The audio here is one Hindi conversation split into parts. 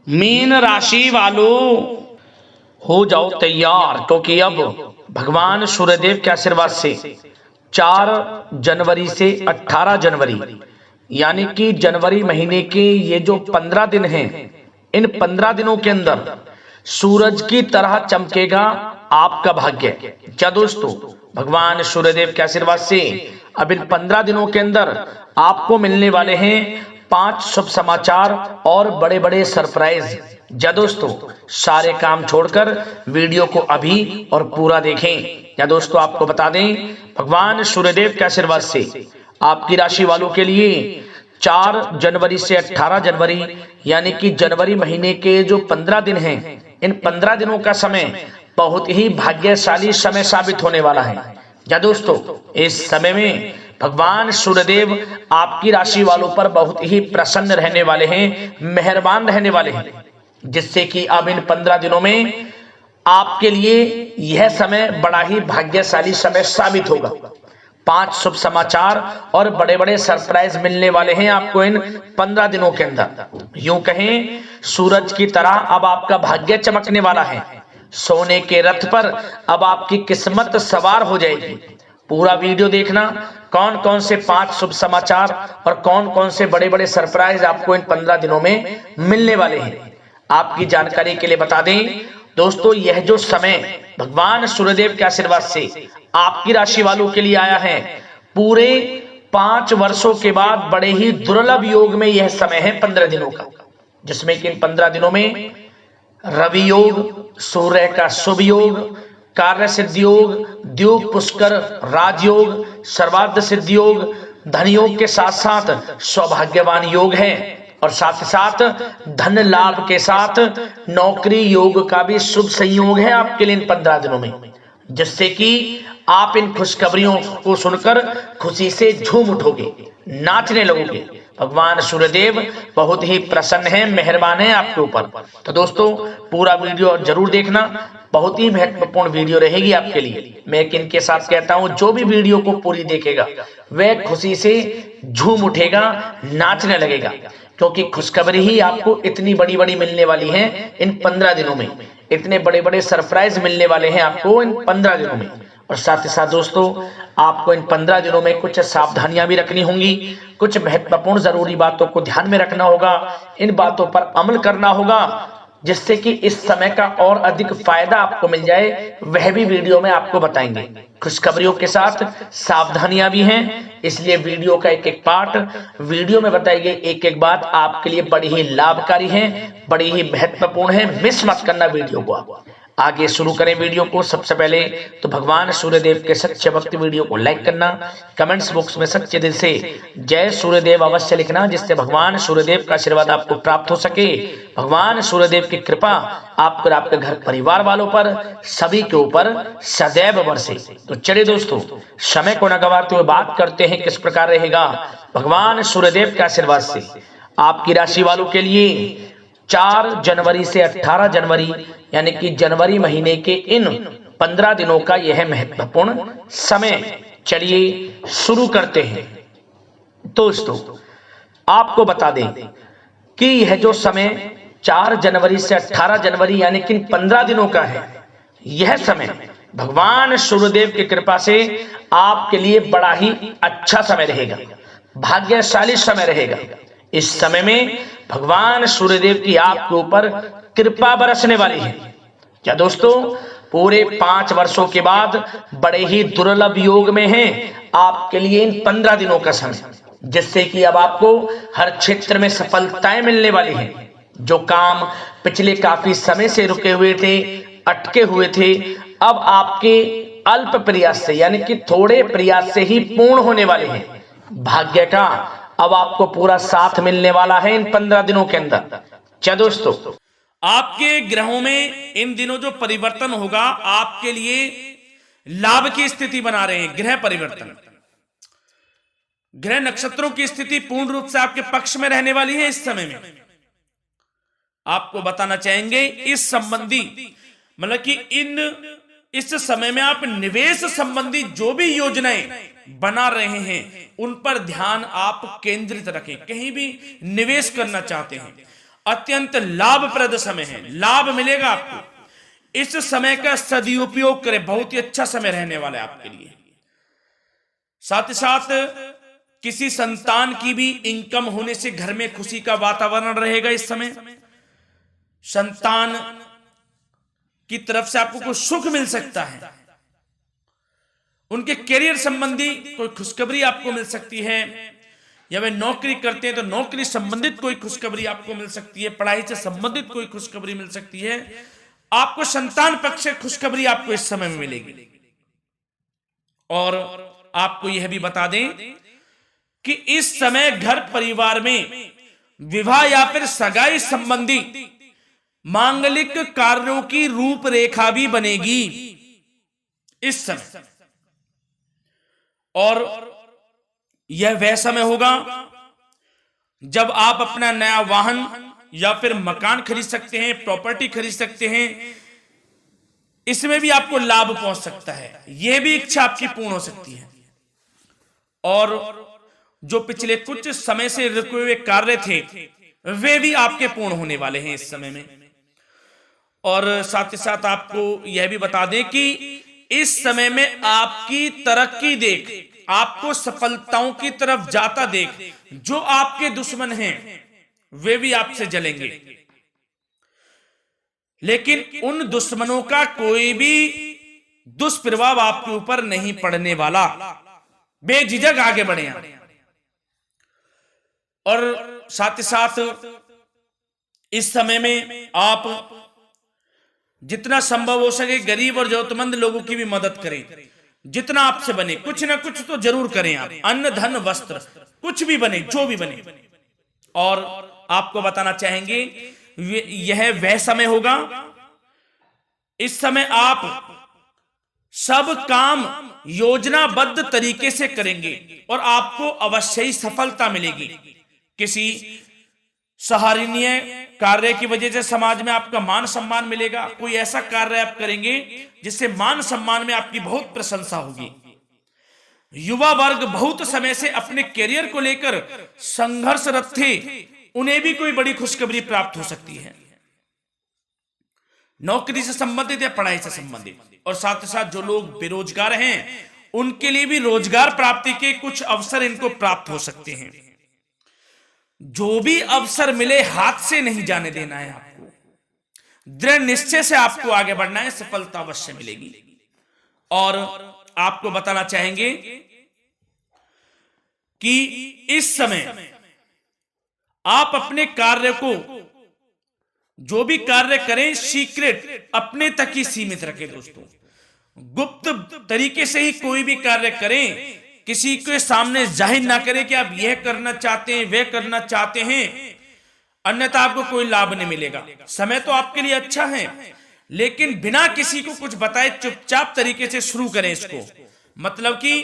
मीन राशि वालों हो जाओ तैयार, क्योंकि अब भगवान सूर्यदेव के आशीर्वाद से 4 जनवरी से 18 जनवरी यानी कि जनवरी महीने के ये जो 15 दिन हैं, इन 15 दिनों के अंदर सूरज की तरह चमकेगा आपका भाग्य। क्या दोस्तों, भगवान सूर्यदेव के आशीर्वाद से अब इन 15 दिनों के अंदर आपको मिलने वाले हैं 5 शुभ समाचार और बड़े बड़े सरप्राइज। जा दोस्तों, सारे काम छोड़कर वीडियो को अभी और पूरा देखें। या दोस्तों, आपको बता दें, भगवान सूर्यदेव के आशीर्वाद से आपकी राशि वालों के लिए 4 जनवरी से 18 जनवरी यानी कि जनवरी महीने के जो 15 दिन हैं, इन 15 दिनों का समय बहुत ही भाग्यशाली समय साबित होने वाला है। या दोस्तों, इस समय में भगवान सूर्यदेव आपकी राशि वालों पर बहुत ही प्रसन्न रहने वाले हैं, मेहरबान रहने वाले हैं, जिससे कि अब इन 15 दिनों में आपके लिए यह समय बड़ा ही भाग्यशाली समय साबित होगा। 5 शुभ समाचार और बड़े बड़े सरप्राइज मिलने वाले हैं आपको इन 15 दिनों के अंदर। यूं कहें, सूरज की तरह अब आपका भाग्य चमकने वाला है। सोने के रथ पर अब आपकी किस्मत सवार हो जाएगी। पूरा वीडियो देखना, कौन कौन से 5 शुभ समाचार और कौन कौन से बड़े बड़े सरप्राइज आपको इन 15 दिनों में मिलने वाले हैं। आपकी जानकारी के लिए बता दें दोस्तों, यह जो समय भगवान सूर्यदेव के आशीर्वाद से आपकी राशि वालों के लिए आया है, पूरे 5 वर्षों के बाद बड़े ही दुर्लभ योग में यह समय है 15 दिनों का, जिसमें कि इन 15 दिनों में रवि योग, सूर्य का शुभ योग, कार्य सिद्धि योग, द्योग पुष्कर राजयोग, सर्वार्थ सिद्धि योग, धन योग के साथ साथ सौभाग्यवान योग है और साथ ही साथ धन लाभ के साथ नौकरी योग का भी शुभ संयोग है आपके लिए इन 15 दिनों में, जिससे कि आप इन खुशखबरियों को सुनकर खुशी से झूम उठोगे, नाचने लगोगे। भगवान सूर्यदेव बहुत ही प्रसन्न है, मेहरबान है आपके ऊपर। तो दोस्तों, पूरा वीडियो जरूर देखना, बहुत ही महत्वपूर्ण वीडियो रहेगी आपके लिए। मैं किन के साथ कहता हूं, जो भी वीडियो को पूरी देखेगा वह खुशी से झूम उठेगा, नाचने लगेगा, क्योंकि खुशखबरी ही आपको इतनी बड़ी बड़ी मिलने वाली है इन 15 दिनों में। इतने बड़े बड़े सरप्राइज मिलने वाले हैं आपको इन 15 दिनों में। और साथ ही साथ दोस्तों, आपको इन 15 दिनों में कुछ सावधानियां भी रखनी होंगी, कुछ महत्वपूर्ण जरूरी बातों को ध्यान में रखना होगा, इन बातों पर अमल करना होगा, जिससे कि इस समय का और अधिक फायदा आपको मिल जाए, वह भी वीडियो में आपको बताएंगे। खुशखबरियों के साथ सावधानियां भी हैं, इसलिए वीडियो का एक एक पार्ट, वीडियो में बताई गई एक एक बात आपके लिए बड़ी ही लाभकारी है, बड़ी ही महत्वपूर्ण है। मिस मत करना वीडियो को। आगे शुरू करें वीडियो को। सबसे पहले तो भगवान सूर्यदेव के सच्चे भक्त वीडियो को लाइक करना, कमेंट्स बॉक्स में सच्चे दिल से जय सूर्यदेव अवश्य लिखना, जिससे भगवान सूर्यदेव का आशीर्वाद आपको प्राप्त हो सके, भगवान सूर्यदेव की कृपा आप पर, आपके घर परिवार वालों पर, सभी के ऊपर सदैव बरसे। तो चलिए दोस्तों, समय को न गवाते हुए बात करते हैं किस प्रकार रहेगा भगवान सूर्यदेव के आशीर्वाद से आपकी राशि वालों के लिए 4 जनवरी से 18 जनवरी यानी कि जनवरी महीने के इन 15 दिनों का यह महत्वपूर्ण समय। चलिए शुरू करते हैं। दोस्तों, आपको बता दें कि यह जो समय 4 जनवरी से 18 जनवरी यानी कि 15 दिनों का है, यह समय भगवान सूर्यदेव की कृपा से आपके लिए बड़ा ही अच्छा समय रहेगा, भाग्यशाली समय रहेगा। इस समय में भगवान सूर्यदेव की आपके ऊपर कृपा बरसने वाली है। क्या दोस्तों, पूरे 5 वर्षों के बाद बड़े ही दुर्लभ योग में है आपके लिए इन 15 दिनों का समय, जिससे कि अब आपको हर क्षेत्र में सफलताएं मिलने वाली हैं। जो काम पिछले काफी समय से रुके हुए थे, अटके हुए थे, अब आपके अल्प प्रयास से यानी कि थोड़े प्रयास से ही पूर्ण होने वाले हैं। भाग्य का अब आपको पूरा साथ मिलने वाला है इन 15 दिनों के अंदर। क्या दोस्तों, आपके ग्रहों में इन दिनों जो परिवर्तन होगा आपके लिए लाभ की स्थिति बना रहे हैं। ग्रह परिवर्तन, ग्रह नक्षत्रों की स्थिति पूर्ण रूप से आपके पक्ष में रहने वाली है। इस समय में आपको बताना चाहेंगे इस संबंधी, मतलब कि इस समय में आप निवेश संबंधी जो भी योजनाएं बना रहे हैं उन पर ध्यान आप केंद्रित रखें। कहीं भी निवेश करना चाहते हैं, अत्यंत लाभप्रद समय है, लाभ मिलेगा आपको। इस समय का सदुपयोग करें, बहुत ही अच्छा समय रहने वाला है आपके लिए। साथ ही साथ किसी संतान की भी इनकम होने से घर में खुशी का वातावरण रहेगा। इस समय संतान की तरफ से आपको कोई सुख मिल सकता है, उनके करियर संबंधी कोई खुशखबरी आपको मिल सकती है, या वे नौकरी करते हैं तो नौकरी संबंधित कोई खुशखबरी आपको मिल सकती है, पढ़ाई से संबंधित कोई खुशखबरी मिल सकती है। आपको संतान पक्ष से खुशखबरी आपको इस समय में मिलेगी। और आपको यह भी बता दें कि इस समय घर परिवार में विवाह या फिर सगाई संबंधी मांगलिक कार्यों की रूपरेखा भी बनेगी इस समय। और यह वह समय होगा जब आप अपना नया वाहन या फिर मकान खरीद सकते हैं, प्रॉपर्टी खरीद सकते हैं। इसमें भी आपको लाभ पहुंच सकता है, यह भी इच्छा आपकी पूर्ण हो सकती है। और जो पिछले कुछ समय से रुके हुए कार्य थे वे भी आपके पूर्ण होने वाले हैं इस समय में। और साथ ही साथ आपको यह भी बता दें कि इस समय में आपकी तरक्की देख, आपको सफलताओं की तरफ जाता देख, जो आपके दुश्मन हैं वे भी आपसे जलेंगे, लेकिन उन दुश्मनों का कोई भी दुष्प्रभाव आपके ऊपर नहीं पड़ने वाला। बेझिझक आगे बढ़े आप। और साथ ही साथ इस समय में आप जितना संभव हो सके गरीब और जरूरतमंद लोगों की भी मदद करें, जितना आपसे बने कुछ ना कुछ तो जरूर करें आप। अन्न धन वस्त्र कुछ भी बने, जो भी बने। और आपको बताना चाहेंगे यह वह समय होगा, इस समय आप सब काम योजनाबद्ध तरीके से करेंगे और आपको अवश्य ही सफलता मिलेगी। किसी सराहनीय कार्य की वजह से समाज में आपका मान सम्मान मिलेगा। कोई ऐसा कार्य आप करेंगे जिससे मान सम्मान में आपकी बहुत प्रशंसा होगी। युवा वर्ग बहुत समय से अपने करियर को लेकर संघर्षरत थे, उन्हें भी कोई बड़ी खुशखबरी प्राप्त हो सकती है, नौकरी से संबंधित या पढ़ाई से संबंधित। और साथ ही साथ जो लोग बेरोजगार हैं उनके लिए भी रोजगार प्राप्ति के कुछ अवसर इनको प्राप्त हो सकते हैं। जो भी अवसर मिले हाथ से नहीं जाने देना है आपको, दृढ़ निश्चय से आपको आगे बढ़ना है, सफलता अवश्य मिलेगी। और आपको बताना चाहेंगे कि इस समय आप अपने कार्य को, जो भी कार्य करें, सीक्रेट अपने तक ही सीमित रखें दोस्तों। गुप्त तरीके से ही कोई भी कार्य करें, किसी के सामने जाहिर ना करें कि आप यह करना चाहते हैं, वह करना चाहते हैं, अन्यथा आपको कोई लाभ नहीं मिलेगा। समय तो आपके लिए अच्छा है, लेकिन बिना किसी को कुछ बताए चुपचाप तरीके से शुरू करें इसको। मतलब कि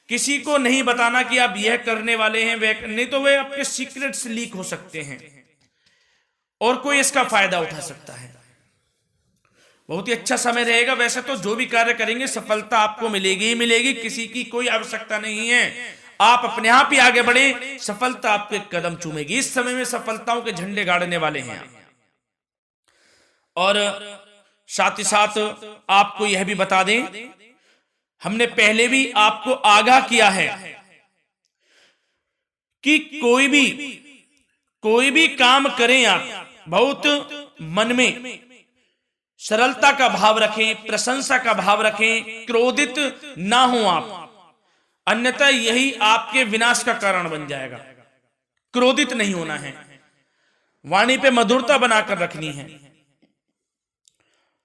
किसी को नहीं बताना कि आप यह करने वाले हैं, वह नहीं, तो वे आपके सीक्रेट्स लीक हो सकते हैं और कोई इसका फायदा उठा सकता है। बहुत ही अच्छा समय रहेगा। वैसे तो जो भी कार्य करेंगे सफलता आपको मिलेगी ही मिलेगी, किसी की कोई आवश्यकता नहीं है। आप अपने आप ही आगे बढ़े, सफलता आपके कदम चूमेगी। इस समय में सफलताओं के झंडे गाड़ने वाले हैं आप। और साथ ही साथ आपको यह भी बता दें, हमने पहले भी आपको आगाह किया है कि कोई भी काम करें आप बहुत मन में सरलता का भाव रखें, प्रशंसा का भाव रखें, क्रोधित ना हो आप, अन्यथा यही आपके विनाश का कारण बन जाएगा। क्रोधित नहीं होना है, वाणी पे मधुरता बनाकर रखनी है,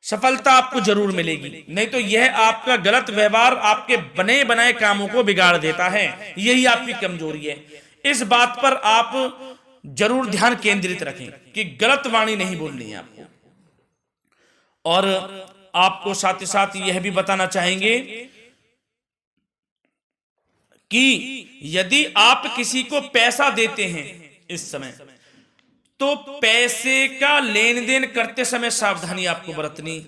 सफलता आपको जरूर मिलेगी। नहीं तो यह आपका गलत व्यवहार आपके बने बनाए कामों को बिगाड़ देता है, यही आपकी कमजोरी है। इस बात पर आप जरूर ध्यान केंद्रित रखें कि गलत वाणी नहीं बोलनी है आपको। और आपको साथ ही साथ यह भी बताना चाहेंगे कि यदि आप किसी को पैसा देते हैं इस समय, तो पैसे का लेन देन करते समय सावधानी आपको बरतनी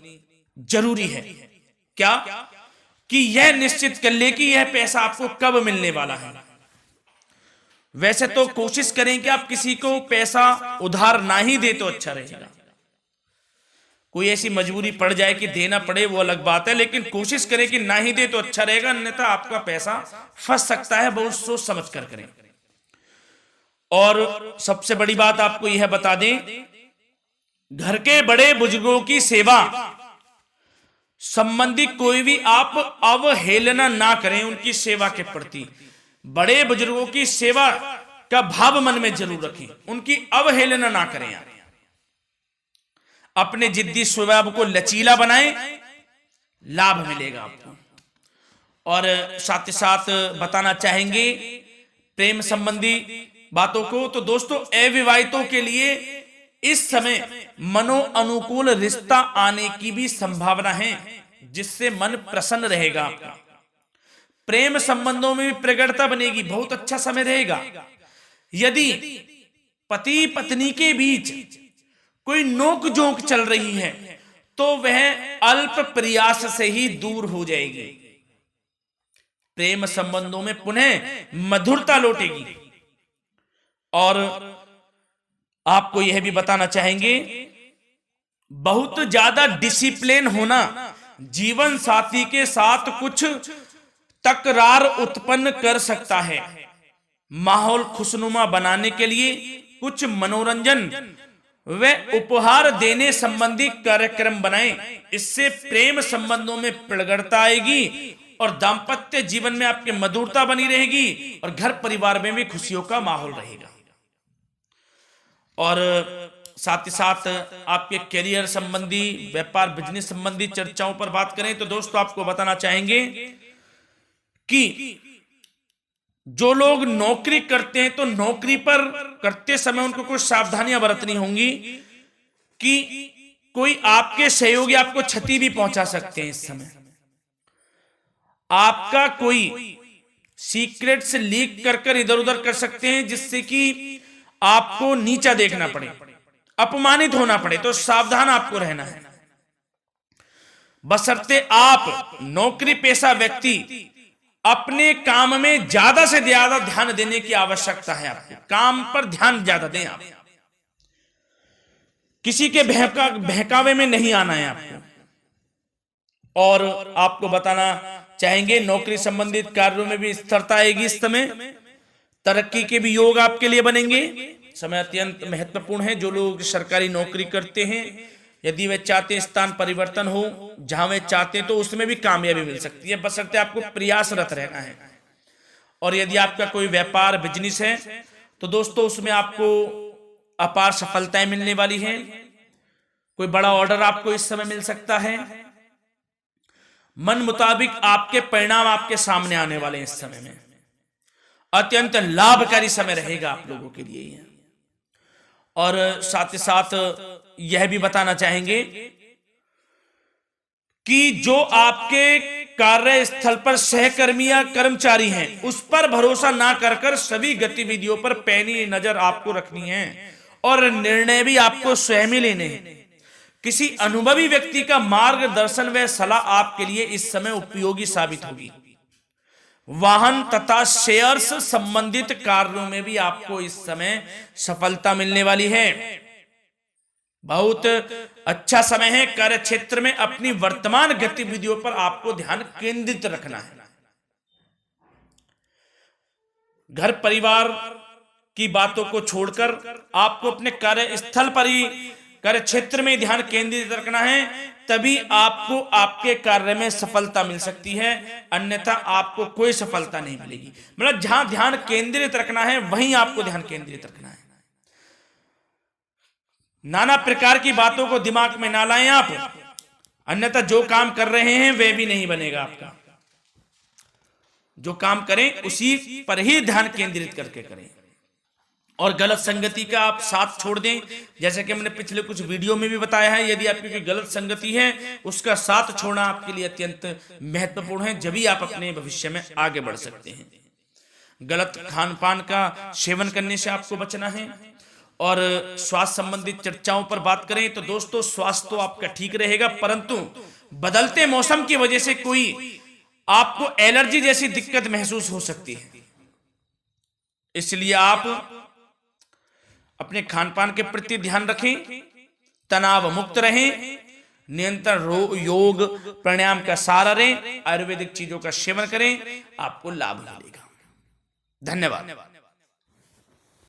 जरूरी है। क्या कि यह निश्चित कर ले कि यह पैसा आपको कब मिलने वाला है। वैसे तो कोशिश करें कि आप किसी को पैसा उधार ना ही दे तो अच्छा रहेगा। कोई ऐसी मजबूरी पड़ जाए कि देना पड़े वो अलग बात है, लेकिन कोशिश करें कि ना ही दे तो अच्छा रहेगा, अन्यथा आपका पैसा फंस सकता है। बहुत सोच समझ कर करें। और सबसे बड़ी बात आपको यह बता दें, घर के बड़े बुजुर्गों की सेवा संबंधी कोई भी आप अवहेलना ना करें। उनकी सेवा के प्रति बड़े बुजुर्गों की सेवा का भाव मन में जरूर रखें, उनकी अवहेलना ना करें आप। अपने जिद्दी स्वभाव को लचीला बनाएं, लाभ मिलेगा आपको। और साथ ही साथ बताना चाहेंगे प्रेम संबंधी बातों को, तो दोस्तों अविवाहितों के लिए इस समय मनो अनुकूल रिश्ता आने की भी संभावना है, जिससे मन प्रसन्न रहेगा आपका। प्रेम संबंधों में भी प्रगाढ़ता बनेगी, बहुत अच्छा समय रहेगा। यदि पति पत्नी के बीच कोई नोक झोंक चल रही है तो वह अल्प प्रयास से ही दूर हो जाएगी। प्रेम संबंधों में पुनः मधुरता लौटेगी। और आपको यह भी बताना चाहेंगे, बहुत ज्यादा डिसिप्लिन होना जीवन साथी के साथ कुछ तकरार उत्पन्न कर सकता है। माहौल खुशनुमा बनाने के लिए कुछ मनोरंजन व उपहार देने संबंधी कार्यक्रम बनाएं। इससे प्रेम संबंधों में प्रगाढ़ता आएगी और दाम्पत्य जीवन में आपकी मधुरता बनी रहेगी और घर परिवार में भी खुशियों का माहौल रहेगा। और साथ ही साथ आपके करियर संबंधी, व्यापार बिजनेस संबंधी चर्चाओं पर बात करें तो दोस्तों आपको बताना चाहेंगे कि जो लोग नौकरी करते हैं तो नौकरी पर करते समय उनको कुछ सावधानियां बरतनी होंगी कि कोई आपके सहयोगी आपको क्षति भी पहुंचा सकते हैं। इस समय आपका कोई सीक्रेट्स लीक कर इधर उधर कर सकते हैं, जिससे कि आपको नीचा देखना पड़े, अपमानित होना पड़े। तो सावधान आपको रहना है। बशर्ते आप नौकरी पेशा व्यक्ति अपने काम में ज्यादा से ज्यादा ध्यान देने की आवश्यकता है। आपको काम पर ध्यान ज्यादा दें। आप किसी के बहकावे में नहीं आना है आपको। और आपको बताना चाहेंगे नौकरी संबंधित कार्यों में भी स्थिरता आएगी। इस समय तरक्की के भी योग आपके लिए बनेंगे। समय अत्यंत महत्वपूर्ण है। जो लोग सरकारी नौकरी करते हैं, यदि वे चाहते हैं स्थान परिवर्तन हो, जहां वे चाहते हैं, तो उसमें भी कामयाबी मिल सकती है, बशर्ते आपको प्रयासरत रहना है। और यदि आपका कोई व्यापार बिजनेस है तो दोस्तों उसमें आपको अपार सफलताएं मिलने वाली हैं। कोई बड़ा ऑर्डर आपको इस समय मिल सकता है। मन मुताबिक आपके परिणाम आपके सामने आने वाले हैं। इस समय में अत्यंत लाभकारी समय रहेगा आप लोगों के लिए। और साथ ही साथ यह भी बताना चाहेंगे कि जो आपके कार्यस्थल पर सहकर्मी या कर्मचारी हैं, उस पर भरोसा ना कर सभी गतिविधियों पर पैनी नजर आपको रखनी है और निर्णय भी आपको स्वयं ही लेने हैं। किसी अनुभवी व्यक्ति का मार्गदर्शन व सलाह आपके लिए इस समय उपयोगी साबित होगी। वाहन तथा शेयर्स संबंधित कार्यों में भी आपको इस समय सफलता मिलने वाली है। बहुत अच्छा समय है। कार्य क्षेत्र में अपनी वर्तमान गतिविधियों पर आपको ध्यान केंद्रित रखना है। घर परिवार की बातों को छोड़कर आपको अपने कार्यस्थल पर ही, कार्य क्षेत्र में ध्यान केंद्रित रखना है, तभी आपको आपके कार्य में सफलता मिल सकती है, अन्यथा आपको कोई सफलता नहीं मिलेगी। मतलब जहां ध्यान केंद्रित रखना है वहीं आपको ध्यान केंद्रित रखना है। नाना प्रकार की बातों को दिमाग में ना लाएं आप, अन्यथा जो काम कर रहे हैं वह भी नहीं बनेगा आपका। जो काम करें उसी पर ही ध्यान केंद्रित करके करें और गलत संगति का आप साथ छोड़ दें। जैसे कि हमने पिछले कुछ वीडियो में भी बताया है, यदि आपकी कोई गलत संगति है उसका साथ छोड़ना आपके लिए अत्यंत महत्वपूर्ण है, जब ही आप अपने भविष्य में आगे बढ़ सकते हैं। गलत खान पान का सेवन करने से आपको बचना है। और स्वास्थ्य संबंधित चर्चाओं पर बात करें तो दोस्तों स्वास्थ्य तो आपका ठीक रहेगा, परंतु बदलते मौसम की वजह से कोई आपको एलर्जी जैसी दिक्कत महसूस हो सकती है। इसलिए आप अपने खान पान के प्रति ध्यान रखें, तनाव मुक्त रहें, नियंत्रण योग प्राणायाम का सहारा रहें, आयुर्वेदिक चीजों का सेवन करें, आपको लाभ मिलेगा। धन्यवाद।